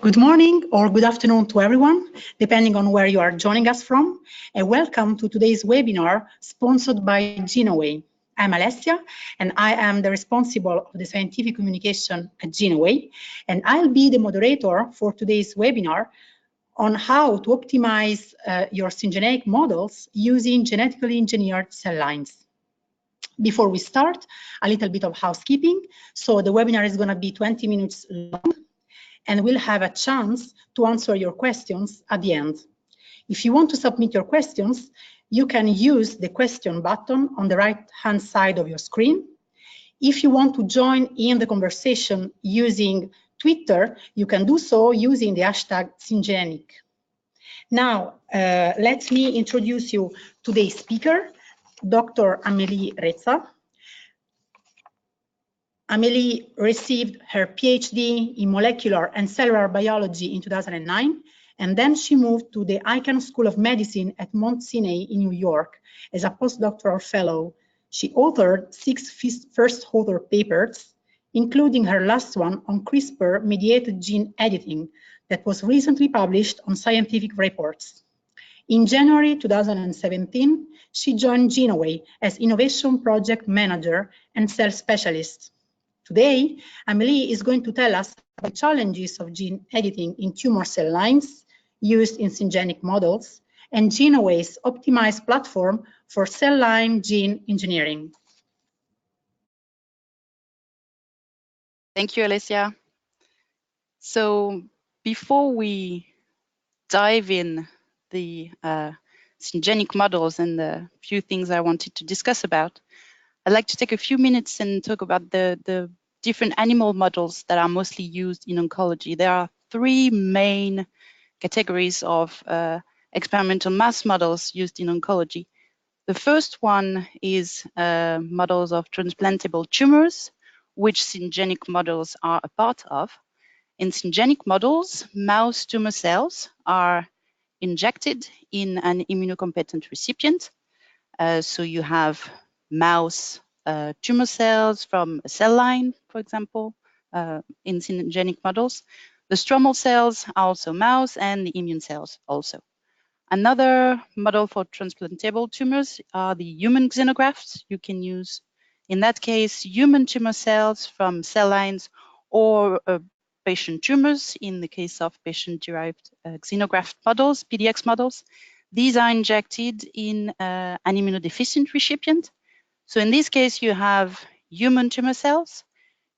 Good morning or good afternoon to everyone, depending on where you are joining us from, and welcome to today's webinar sponsored by GeneWay. I'm Alessia, and I am the responsible of the scientific communication at GeneWay, and I'll be the moderator for today's webinar on how to optimize your syngeneic models using genetically engineered cell lines. Before we start, a little bit of housekeeping. So the webinar is going to be 20 minutes long, and we'll have a chance to answer your questions at the end. If you want to submit your questions, you can use the question button on the right-hand side of your screen. If you want to join in the conversation using Twitter, you can do so using the hashtag syngeneic. Now, let me introduce you to today's speaker, Dr. Amélie Reza. Amélie received her PhD in molecular and cellular biology in 2009, and then she moved to the Icahn School of Medicine at Mount Sinai in New York as a postdoctoral fellow. She authored 6 first-author papers, including her last one on CRISPR-mediated gene editing that was recently published on Scientific Reports. In January 2017, she joined GeneWay as Innovation Project Manager and Cell Specialist. Today, Amélie is going to tell us about the challenges of gene editing in tumor cell lines used in syngeneic models and GeneWay's optimized platform for cell line gene engineering. Thank you, Alessia. So before we dive in the syngeneic models and the few things I wanted to discuss about, I'd like to take a few minutes and talk about the different animal models that are mostly used in oncology. There are 3 main categories of experimental mouse models used in oncology. The first one is models of transplantable tumors, which syngeneic models are a part of. In syngeneic models, mouse tumor cells are injected in an immunocompetent recipient. So you have mouse tumor cells from a cell line, for example, in syngeneic models. The stromal cells are also mouse, and the immune cells also. Another model for transplantable tumors are the human xenografts. You can use, in that case, human tumor cells from cell lines or patient tumors in the case of patient-derived xenograft models, PDX models. These are injected in an immunodeficient recipient. So in this case, you have human tumor cells,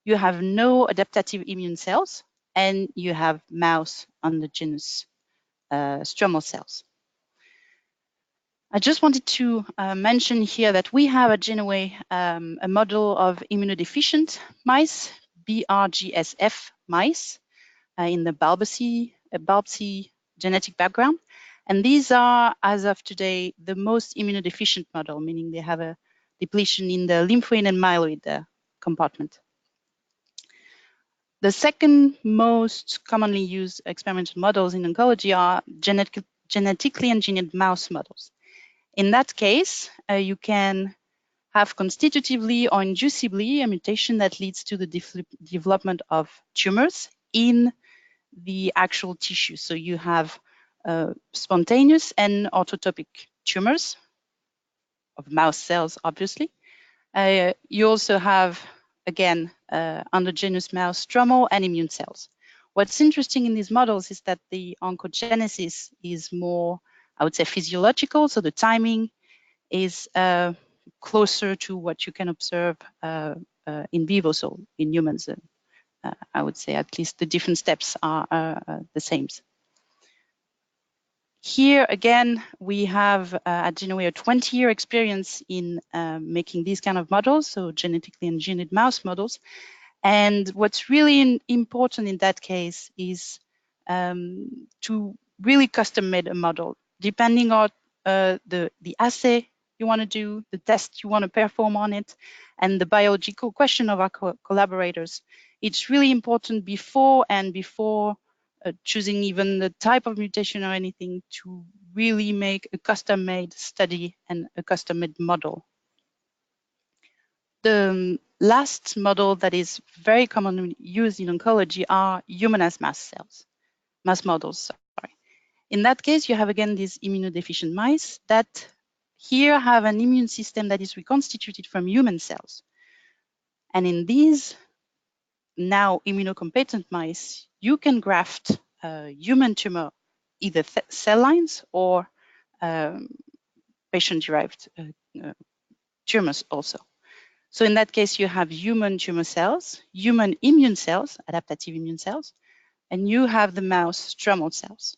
you have no adaptive immune cells, and you have mouse endogenous stromal cells. I just wanted to mention here that we have at GeneWay a model of immunodeficient mice, BRGSF mice, in the bulbous genetic background. And these are, as of today, the most immunodeficient model, meaning they have a depletion in the lymphoid and myeloid compartment. The second most commonly used experimental models in oncology are genetically engineered mouse models. In that case, you can have constitutively or inducibly a mutation that leads to the development of tumors in the actual tissue. So you have spontaneous and autotopic tumors of mouse cells, obviously. You also have, again, endogenous mouse stromal and immune cells. What's interesting in these models is that the oncogenesis is more, I would say, physiological. So the timing is closer to what you can observe in vivo, so in humans. I would say at least the different steps are the same. Here again, we have at GeneWay a 20-year experience in making these kind of models, so genetically engineered mouse models. And what's really important in that case is to really custom-made a model, depending on the assay you want to do, the test you want to perform on it, and the biological question of our collaborators. It's really important before choosing even the type of mutation or anything to really make a custom-made study and a custom-made model. The last model that is very commonly used in oncology are humanized mast cells. mouse models. Sorry. In that case, you have again these immunodeficient mice that here have an immune system that is reconstituted from human cells. And in these now immunocompetent mice, you can graft human tumor, either cell lines or patient-derived tumors also. So in that case, you have human tumor cells, human immune cells, adaptive immune cells, and you have the mouse stromal cells.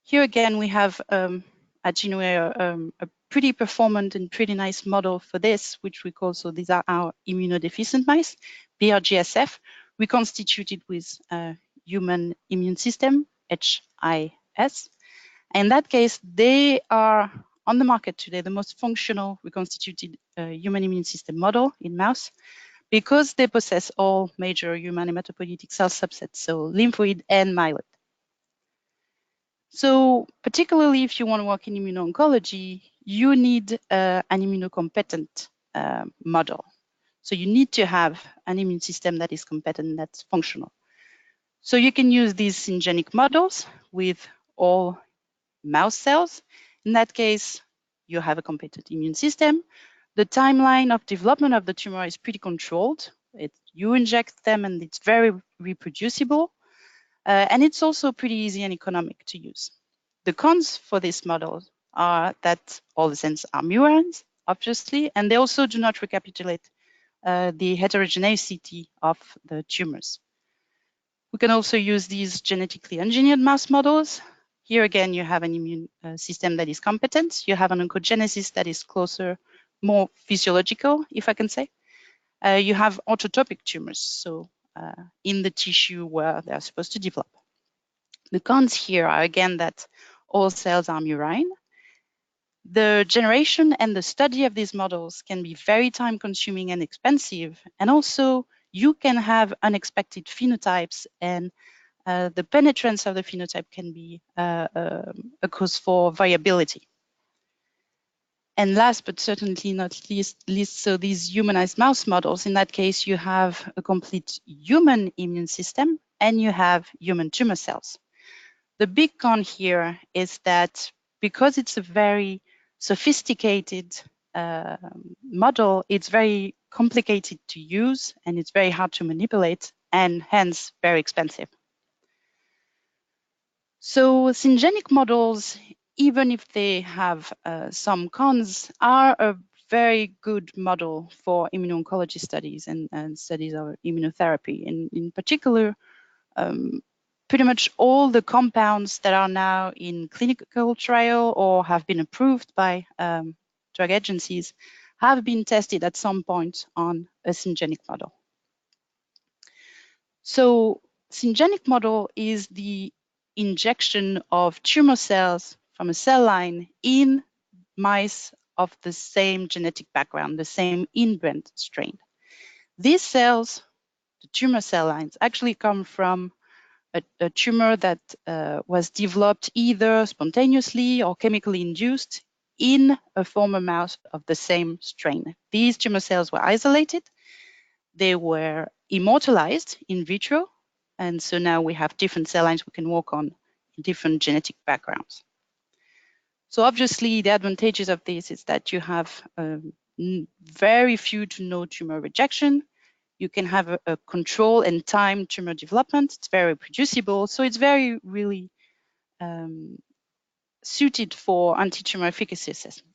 Here again, we have at GenoA a pretty performant and pretty nice model for this, which we call, so these are our immunodeficient mice, BRGSF, reconstituted with human immune system, HIS. In that case, they are on the market today, the most functional reconstituted human immune system model in mouse, because they possess all major human hematopoietic cell subsets, so lymphoid and myeloid. So particularly if you want to work in immuno-oncology, you need an immunocompetent model. So you need to have an immune system that is competent, that's functional. So you can use these syngeneic models with all mouse cells. In that case, you have a competent immune system. The timeline of development of the tumor is pretty controlled. You inject them and it's very reproducible. And it's also pretty easy and economic to use. The cons for this model are that all the cells are murines, obviously, and they also do not recapitulate the heterogeneity of the tumors. We can also use these genetically engineered mouse models. Here again, you have an immune system that is competent. You have an oncogenesis that is closer, more physiological, if I can say. You have autotopic tumors, so in the tissue where they are supposed to develop. The cons here are again that all cells are murine. The generation and the study of these models can be very time consuming and expensive. And also you can have unexpected phenotypes, and the penetrance of the phenotype can be a cause for variability. And last but certainly not least, so these humanized mouse models, in that case, you have a complete human immune system and you have human tumor cells. The big con here is that because it's a very sophisticated model, it's very complicated to use and it's very hard to manipulate and hence very expensive. So syngeneic models, even if they have some cons, are a very good model for immuno-oncology studies and studies of immunotherapy. In particular, pretty much all the compounds that are now in clinical trial or have been approved by drug agencies have been tested at some point on a syngeneic model. So syngeneic model is the injection of tumor cells from a cell line in mice of the same genetic background, the same inbred strain. These cells, the tumor cell lines, actually come from a tumor that was developed either spontaneously or chemically induced in a former mouse of the same strain. These tumor cells were isolated, they were immortalized in vitro, and so now we have different cell lines we can work on in different genetic backgrounds. So obviously the advantages of this is that you have very few to no tumor rejection. You can have a control and time tumor development. It's very reproducible. So it's very really suited for anti-tumor efficacy assessment.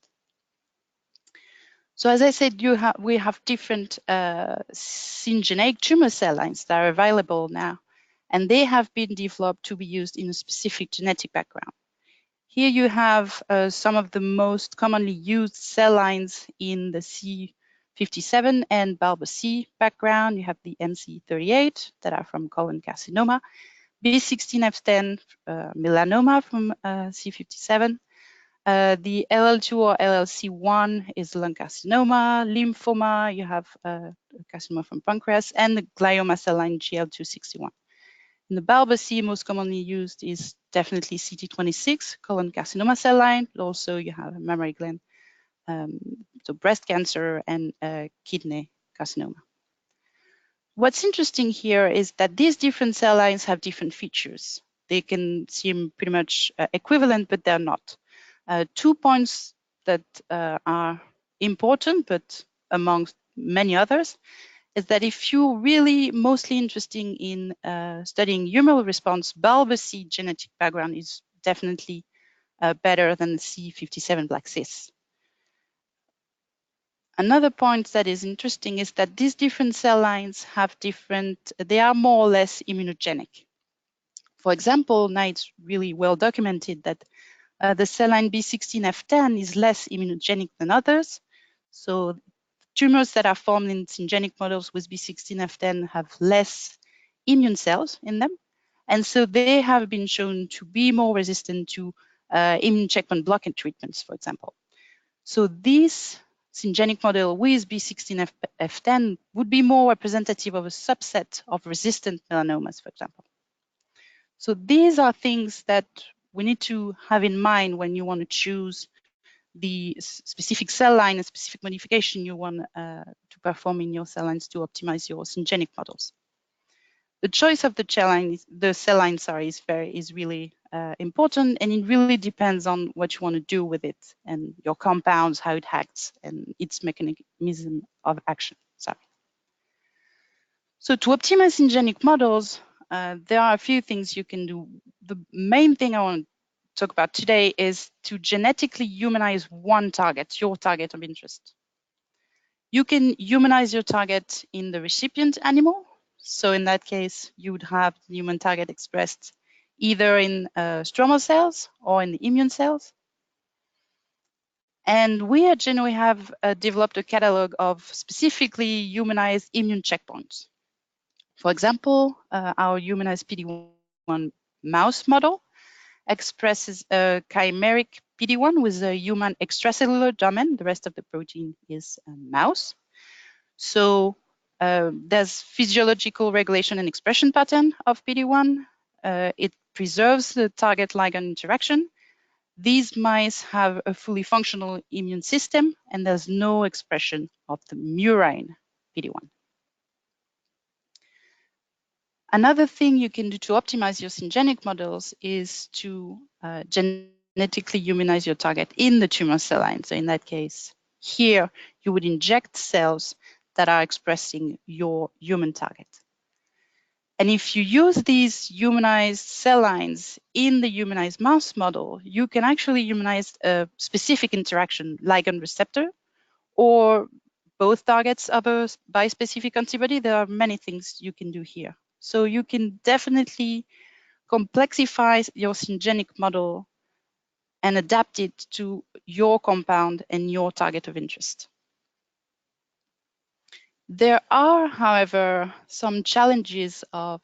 So as I said, we have different syngeneic tumor cell lines that are available now, and they have been developed to be used in a specific genetic background. Here you have some of the most commonly used cell lines in the C57 and bulbar C background. You have the MC38 that are from colon carcinoma, B16F10 melanoma from C57. The LL2 or LLC1 is lung carcinoma, lymphoma, you have carcinoma from pancreas, and the glioma cell line GL261. In the bulbar C, most commonly used is definitely CT26, colon carcinoma cell line, but also you have mammary gland, so breast cancer and kidney carcinoma. What's interesting here is that these different cell lines have different features. they can seem pretty much equivalent, but they're not. 2 points that are important, but amongst many others, is that if you're really mostly interested in studying humoral response, bulbar C genetic background is definitely better than the C57 black cis. Another point that is interesting is that these different cell lines have they are more or less immunogenic. For example, now it's really well documented that the cell line B16F10 is less immunogenic than others. So tumors that are formed in syngeneic models with B16F10 have less immune cells in them. And so they have been shown to be more resistant to immune checkpoint blockade treatments, for example. So this syngeneic model with B16F10 would be more representative of a subset of resistant melanomas, for example. So these are things that we need to have in mind when you want to choose the specific cell line and specific modification you want to perform in your cell lines to optimize your syngeneic models. The choice of the cell line, is really important, and it really depends on what you want to do with it and your compounds, how it acts, and its mechanism of action. So to optimize syngeneic models, there are a few things you can do. The main thing I want to talk about today is to genetically humanize one target, your target of interest. You can humanize your target in the recipient animal. So in that case, you would have the human target expressed either in stromal cells or in the immune cells. And we at Genoa have developed a catalog of specifically humanized immune checkpoints. For example, our humanized PD-1 mouse model expresses a chimeric PD-1 with a human extracellular domain. The rest of the protein is a mouse. So there's physiological regulation and expression pattern of PD-1. It preserves the target ligand interaction. These mice have a fully functional immune system, and there's no expression of the murine PD-1. Another thing you can do to optimize your syngeneic models is to genetically humanize your target in the tumor cell line. So in that case, here you would inject cells that are expressing your human target. And if you use these humanized cell lines in the humanized mouse model, you can actually humanize a specific interaction, ligand receptor, or both targets of a bispecific antibody. There are many things you can do here. So you can definitely complexify your syngeneic model and adapt it to your compound and your target of interest. There are, however, some challenges of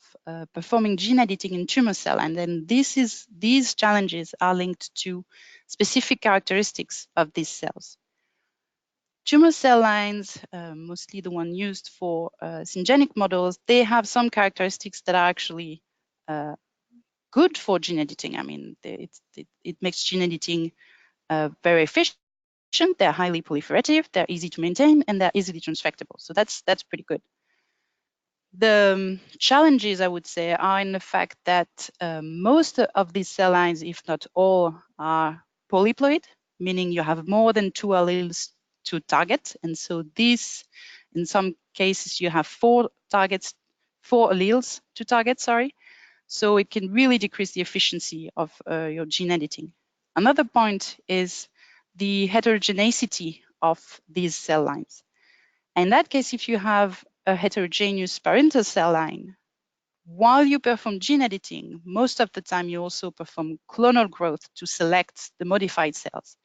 performing gene editing in tumor cell, and then these challenges are linked to specific characteristics of these cells. Tumor cell lines, mostly the one used for syngeneic models, they have some characteristics that are actually good for gene editing. I mean, it makes gene editing very efficient. They're highly proliferative, they're easy to maintain, and they're easily transfectable. So that's pretty good. The challenges, I would say, are in the fact that most of these cell lines, if not all, are polyploid, meaning you have more than 2 alleles to target. And so these, in some cases, you have 4 alleles to target, sorry. So it can really decrease the efficiency of your gene editing. Another point is the heterogeneity of these cell lines. In that case, if you have a heterogeneous parental cell line, while you perform gene editing, most of the time you also perform clonal growth to select the modified cells.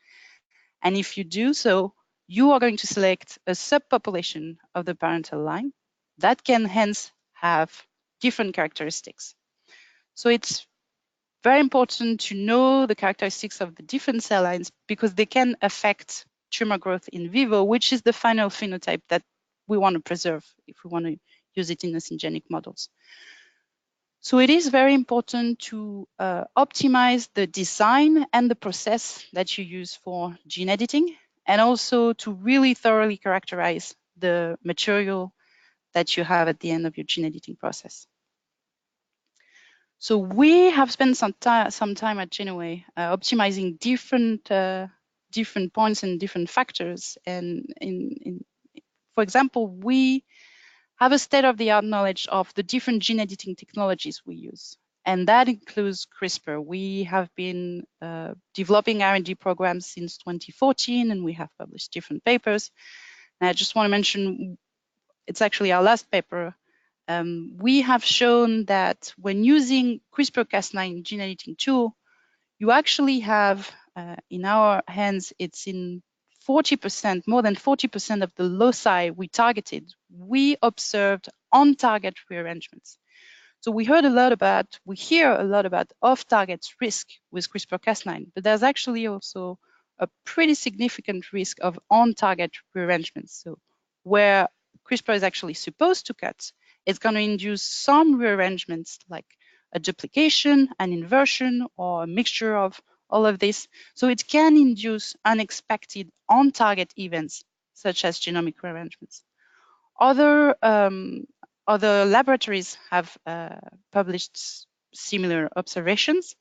And if you do so, you are going to select a subpopulation of the parental line that can hence have different characteristics. So it's very important to know the characteristics of the different cell lines because they can affect tumor growth in vivo, which is the final phenotype that we want to preserve if we want to use it in the syngeneic models. So it is very important to optimize the design and the process that you use for gene editing, and also to really thoroughly characterize the material that you have at the end of your gene editing process. So we have spent some time at Genoway optimizing different points and different factors. And for example, we have a state-of-the-art knowledge of the different gene editing technologies we use. And that includes CRISPR. We have been developing R&D programs since 2014, and we have published different papers. And I just want to mention, it's actually our last paper. We have shown that when using CRISPR-Cas9 gene editing tool, you actually have, in our hands, it's in 40%, more than 40% of the loci we targeted, we observed on-target rearrangements. So we hear a lot about off-target risk with CRISPR-Cas9, but there's actually also a pretty significant risk of on-target rearrangements. So where CRISPR is actually supposed to cut, it's going to induce some rearrangements like a duplication, an inversion, or a mixture of all of this. So it can induce unexpected on-target events, such as genomic rearrangements. Other laboratories have published similar observations.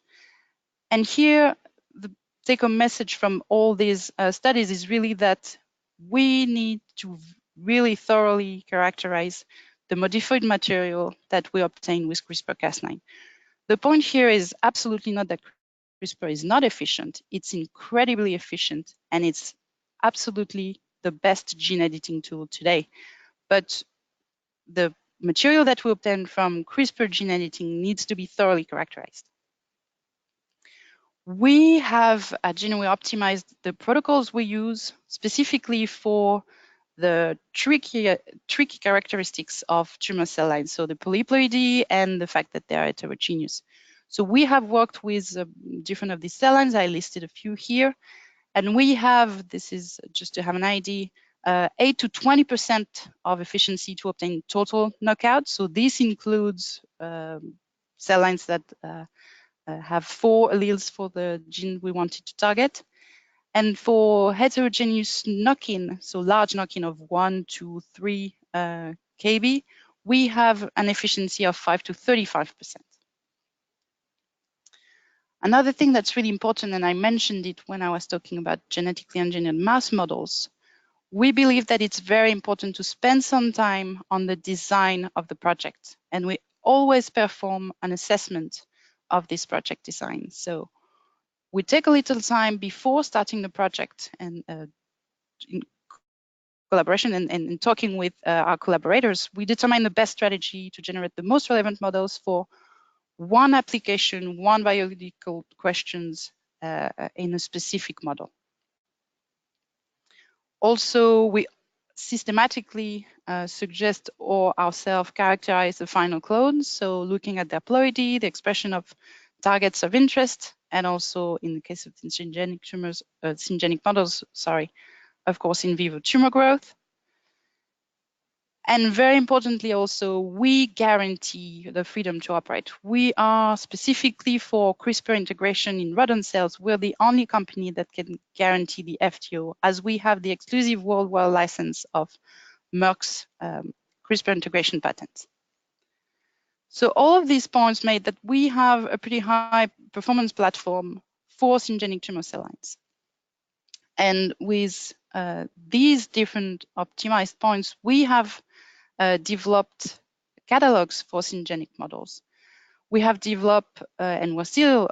And here, the take-home message from all these studies is really that we need to really thoroughly characterize the modified material that we obtain with CRISPR-Cas9. The point here is absolutely not that CRISPR is not efficient. It's incredibly efficient, and it's absolutely the best gene editing tool today. But the material that we obtain from CRISPR gene editing needs to be thoroughly characterized. We have at Genoway optimized the protocols we use specifically for the tricky characteristics of tumor cell lines, so the polyploidy and the fact that they are heterogeneous. So we have worked with different of these cell lines. I listed a few here. And we have, this is just to have an idea, 8 to 20% of efficiency to obtain total knockout. So this includes cell lines that have 4 alleles for the gene we wanted to target. And for heterogeneous knock-in, so large knock-in of 1 to 3 kb, we have an efficiency of 5 to 35%. Another thing that's really important, and I mentioned it when I was talking about genetically engineered mouse models, we believe that it's very important to spend some time on the design of the project. And we always perform an assessment of this project design. So we take a little time before starting the project and in collaboration and talking with our collaborators, we determine the best strategy to generate the most relevant models for one application, one biological questions in a specific model. Also, we systematically suggest or ourselves characterize the final clones. So looking at their ploidy, the expression of targets of interest, and also in the case of syngeneic tumors, syngeneic models, sorry, of course, in vivo tumor growth. And very importantly, also, we guarantee the freedom to operate. We are specifically for CRISPR integration in rodent cells. We're the only company that can guarantee the FTO, as we have the exclusive worldwide license of Merck's CRISPR integration patent. So all of these points made that we have a pretty high performance platform for syngeneic tumor cell lines. And with these different optimized points, we have developed catalogs for syngeneic models. We have developed, and we're still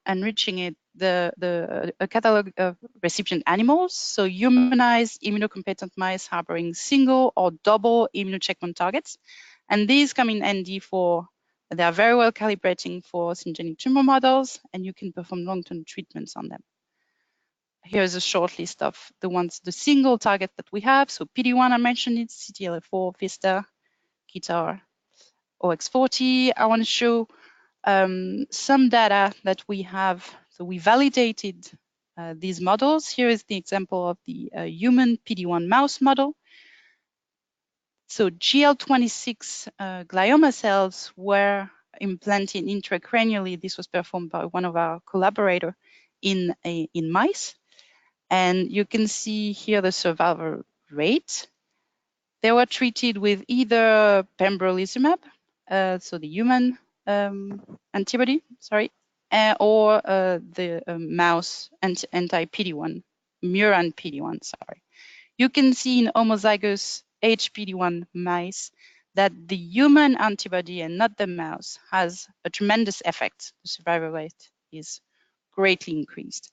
enriching it, a catalog of recipient animals, so humanized immunocompetent mice harboring single or double immunocheckpoint targets. And these come in handy for, they are very well calibrating for syngeneic tumor models, and you can perform long-term treatments on them. Here's a short list of the single target that we have. So PD-1, I mentioned it, CTLA-4, VISTA, KITAR, OX40. I want to show some data that we have. So we validated these models. Here is the example of the human PD-1 mouse model. So GL26 glioma cells were implanted intracranially. This was performed by one of our collaborators in mice. And you can see here the survival rate. They were treated with either pembrolizumab, so the human antibody, sorry, or the mouse anti-PD-1, murine PD-1, sorry. You can see in homozygous HPD-1 mice that the human antibody and not the mouse has a tremendous effect. The survival rate is greatly increased.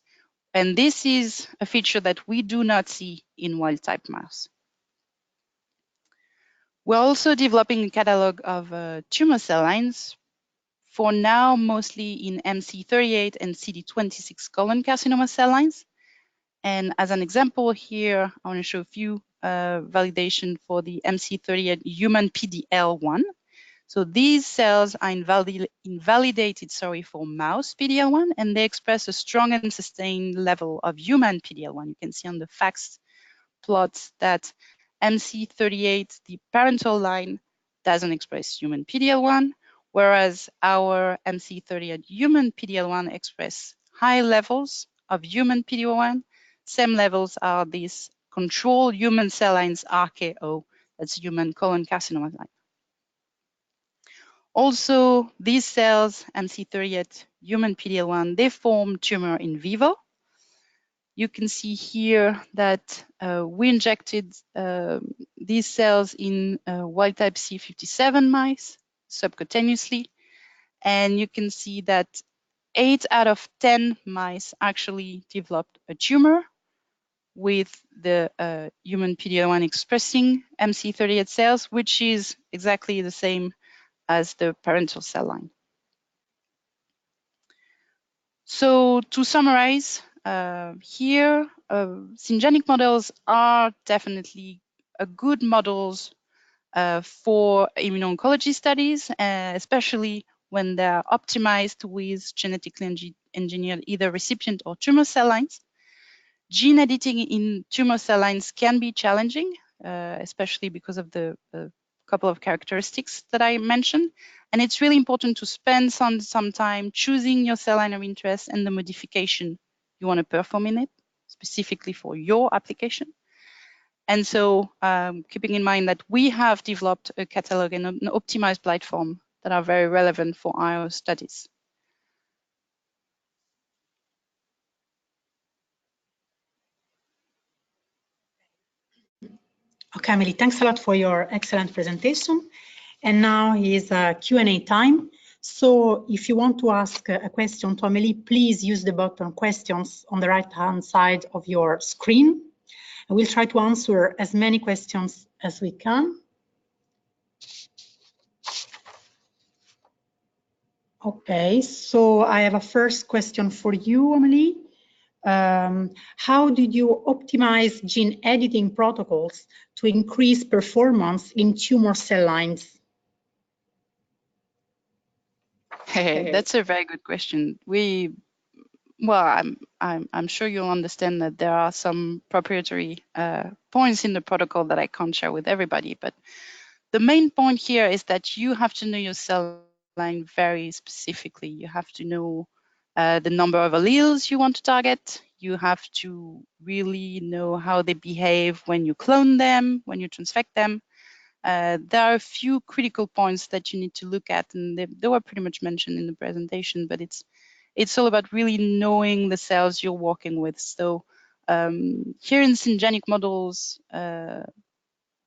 And this is a feature that we do not see in wild-type mouse. We're also developing a catalog of tumor cell lines, for now mostly in MC38 and CD26 colon carcinoma cell lines. And as an example here, I want to show a few validation for the MC38 human PDL1. So these cells are invalidated, for mouse PDL1, and they express a strong and sustained level of human PDL1. You can see on the FACS plots that MC38, the parental line, doesn't express human PDL1, whereas our MC38 human PDL1 express high levels of human PDL1. Same levels are these control human cell lines RKO, that's human colon carcinoma line. Also, these cells, MC38 human PDL1, they form tumor in vivo. You can see here that we injected these cells in wild-type C57 mice subcutaneously, and you can see that 8 out of 10 mice actually developed a tumor with the human PD-L1 expressing MC38 cells, which is exactly the same as the parental cell line. So to summarize, here, syngeneic models are definitely a good models for immuno-oncology studies, especially when they're optimized with genetically engineered either recipient or tumor cell lines. Gene editing in tumor cell lines can be challenging, especially because of the couple of characteristics that I mentioned. And it's really important to spend some time choosing your cell line of interest and the modification you want to perform in it, specifically for your application. And so keeping in mind that we have developed a catalog and an optimized platform that are very relevant for our studies. Okay, Amelie, thanks a lot for your excellent presentation. And now is Q&A time. So if you want to ask a question to Amelie, please use the button questions on the right-hand side of your screen. And we'll try to answer as many questions as we can. Okay, so I have a first question for you, Amelie. How did you optimize gene editing protocols to increase performance in tumor cell lines? Hey, that's a very good question. I'm sure you'll understand that there are some proprietary points in the protocol that I can't share with everybody, but the main point here is that you have to know your cell line very specifically. You have to know the number of alleles you want to target. You have to really know how they behave when you clone them, when you transfect them. There are a few critical points that you need to look at, and they were pretty much mentioned in the presentation, but it's all about really knowing the cells you're working with. So here in syngeneic models, there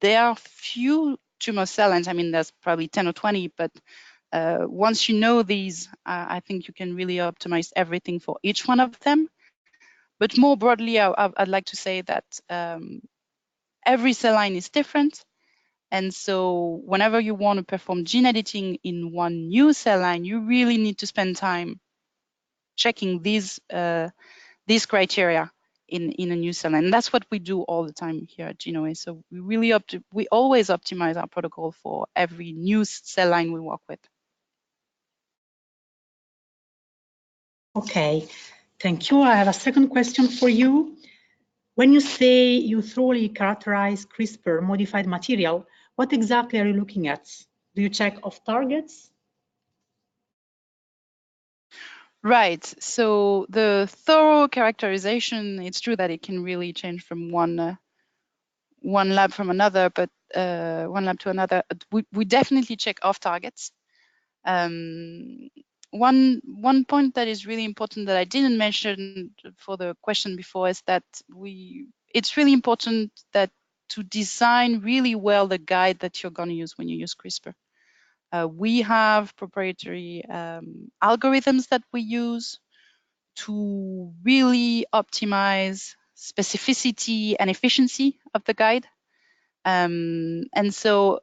are few tumor cell lines. I mean, there's probably 10 or 20, but once you know these, I think you can really optimize everything for each one of them. But more broadly, I'd like to say that every cell line is different. And so whenever you want to perform gene editing in one new cell line, you really need to spend time checking these criteria in a new cell line. And that's what we do all the time here at GenoA. So we always optimize our protocol for every new cell line we work with. Okay, thank you. I have a second question for you. When you say you thoroughly characterize CRISPR modified material, what exactly are you looking at? Do you check off targets? Right. So the thorough characterization, it's true that it can really change from one lab from another, but one lab to another. We definitely check off targets. One point that is really important that I didn't mention for the question before is that it's really important that to design really well the guide that you're going to use when you use CRISPR. We have proprietary algorithms that we use to really optimize specificity and efficiency of the guide. And so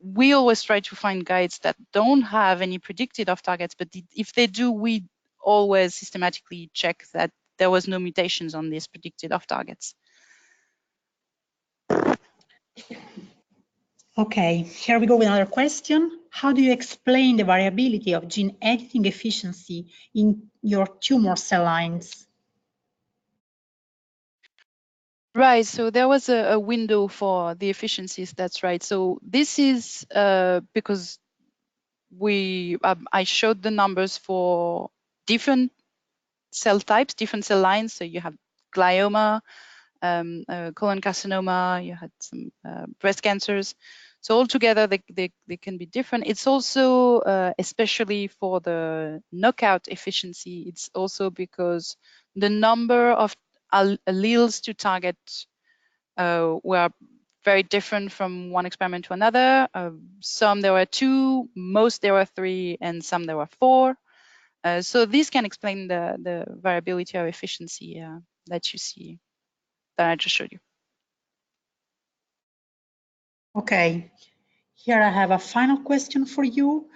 we always try to find guides that don't have any predicted off targets, but if they do, we always systematically check that there was no mutations on these predicted off targets. Okay, here we go with another question. How do you explain the variability of gene editing efficiency in your tumor cell lines? Right, so there was a window for the efficiencies, that's right. So this is because I showed the numbers for different cell types, different cell lines. So you have glioma, colon carcinoma, you had some breast cancers. So altogether, they can be different. It's also, especially for the knockout efficiency, it's also because the number of alleles to target were very different from one experiment to another. Some there were 2, most there were 3, and some there were 4. So this can explain the variability of efficiency that you see, that I just showed you. Okay, here I have a final question for you.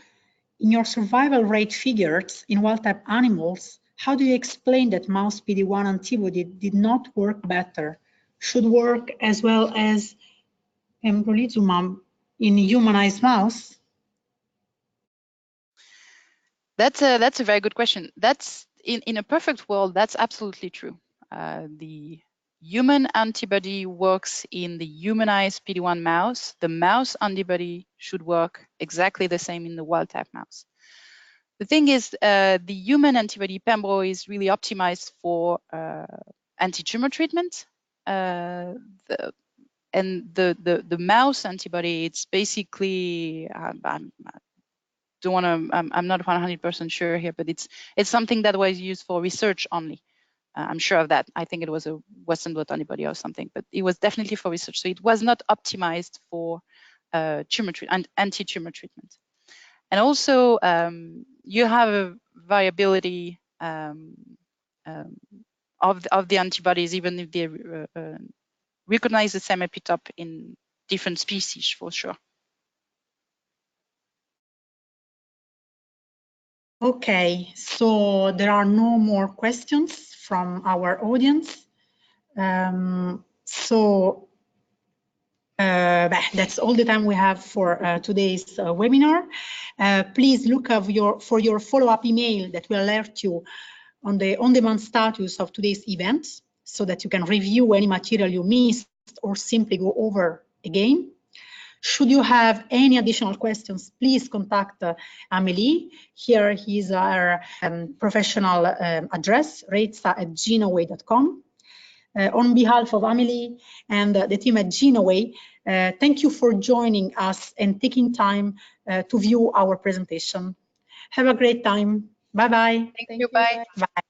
In your survival rate figures in wild-type animals, how do you explain that mouse PD-1 antibody did not work better, should work as well as pembrolizumab in humanized mouse? That's a very good question. That's in a perfect world, that's absolutely true. The human antibody works in the humanized PD-1 mouse. The mouse antibody should work exactly the same in the wild-type mouse. The thing is, the human antibody pembro is really optimized for anti-tumor treatment. The mouse antibody, it's basically I'm not 100% sure here, but it's something that was used for research only. I'm sure of that. I think it was a Western blot antibody or something, but it was definitely for research. So it was not optimized for tumor treatment and anti-tumor treatment. And also, you have a variability of the antibodies, even if they recognize the same epitope in different species, for sure. Okay, so there are no more questions from our audience. That's all the time we have for today's webinar. Please look for your follow-up email that will alert you on the on-demand status of today's event so that you can review any material you missed or simply go over again. Should you have any additional questions, please contact Amélie. Here is our professional address, reitza@genoway.com. On behalf of Amélie and the team at Genoway, thank you for joining us and taking time to view our presentation. Have a great time. Bye-bye. Thank you. Bye. Bye.